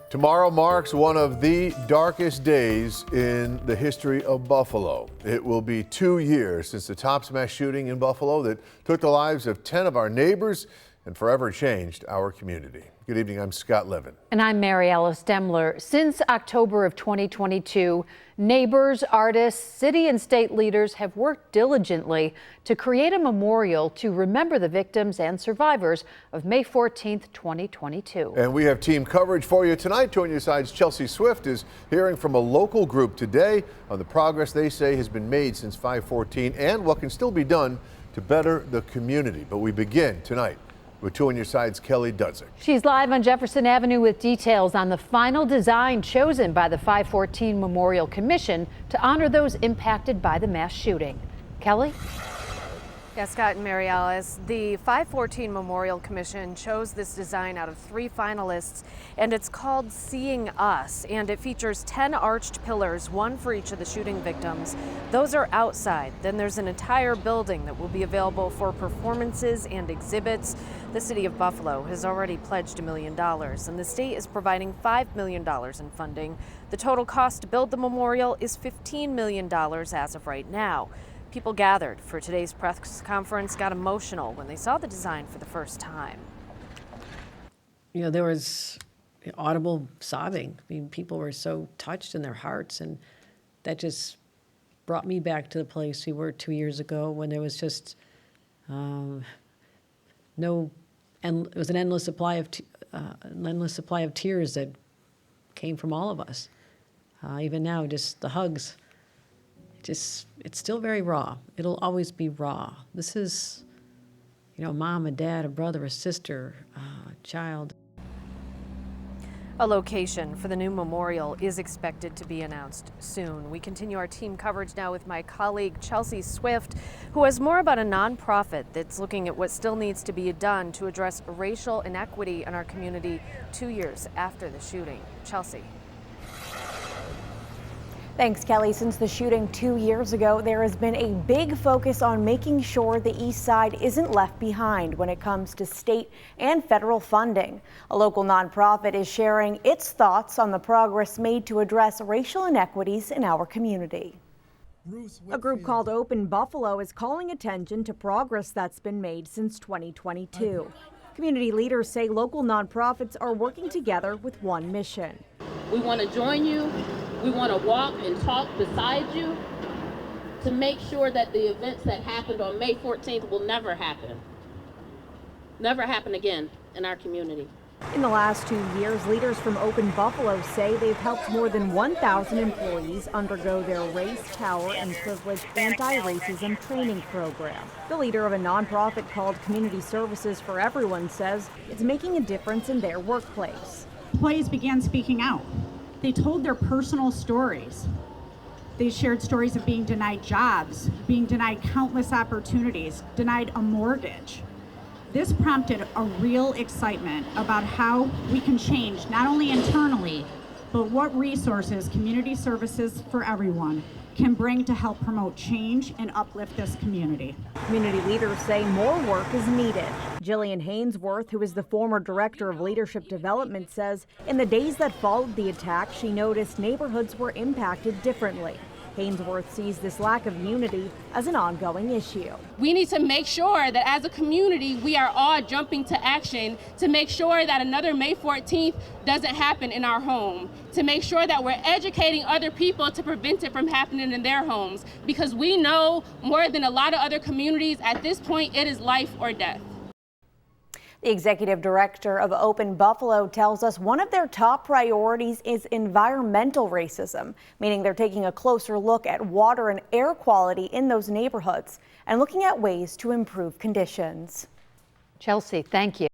Tomorrow marks one of the darkest days in the history of Buffalo. It will be 2 years since the Tops mass shooting in Buffalo that took the lives of 10 of our neighbors and forever changed our community. Good evening, I'm Scott Levin. And I'm Mary Alice Demler. Since October of 2022, neighbors, artists, city and state leaders have worked diligently to create a memorial to remember the victims and survivors of May 14th, 2022. And we have team coverage for you tonight. Joining your side's Chelsea Swift is hearing from a local group today on the progress they say has been made since 5/14 and what can still be done to better the community. But we begin tonight with Two on Your Side's Kelly Dudzik. She's live on Jefferson Avenue with details on the final design chosen by the 5/14 Memorial Commission to honor those impacted by the mass shooting. Kelly? Yeah, Scott and Mary Alice, the 5/14 Memorial Commission chose this design out of 3 finalists, and it's called Seeing Us, and it features 10 arched pillars, 1 for each of the shooting victims. Those are outside. Then there's an entire building that will be available for performances and exhibits. The city of Buffalo has already pledged $1 million, and the state is providing $5 million in funding. The total cost to build the memorial is $15 million as of right now. People gathered for today's press conference got emotional when they saw the design for the first time. You know, there was audible sobbing. I mean, people were so touched in their hearts, and that just brought me back to the place we were 2 years ago when there was just it was an endless supply of tears that came from all of us. Even now, just the hugs. It's still very raw. It'll always be raw. This is, mom, a dad, a brother, a sister, a child. A location for the new memorial is expected to be announced soon. We continue our team coverage now with my colleague Chelsea Swift, who has more about a nonprofit that's looking at what still needs to be done to address racial inequity in our community 2 years after the shooting. Chelsea. Thanks, Kelly. Since the shooting 2 years ago, there has been a big focus on making sure the East Side isn't left behind when it comes to state and federal funding. A local nonprofit is sharing its thoughts on the progress made to address racial inequities in our community. A group called Open Buffalo is calling attention to progress that's been made since 2022. Community leaders say local nonprofits are working together with one mission. We want to join you. We want to walk and talk beside you to make sure that the events that happened on May 14th will never happen. Never happen again in our community. In the last 2 years, leaders from Open Buffalo say they've helped more than 1,000 employees undergo their race, power, and privilege anti-racism training program. The leader of a nonprofit called Community Services for Everyone says it's making a difference in their workplace. Employees began speaking out. They told their personal stories. They shared stories of being denied jobs, being denied countless opportunities, denied a mortgage. This prompted a real excitement about how we can change not only internally, but what resources Community Services for Everyone can bring to help promote change and uplift this community. Community leaders say more work is needed. Jillian Hainsworth, who is the former director of leadership development, says in the days that followed the attack, she noticed neighborhoods were impacted differently. Hainsworth sees this lack of unity as an ongoing issue. We need to make sure that as a community, we are all jumping to action to make sure that another May 14th doesn't happen in our home, to make sure that we're educating other people to prevent it from happening in their homes, because we know more than a lot of other communities at this point, it is life or death. The executive director of Open Buffalo tells us one of their top priorities is environmental racism, meaning they're taking a closer look at water and air quality in those neighborhoods and looking at ways to improve conditions. Chelsea, thank you.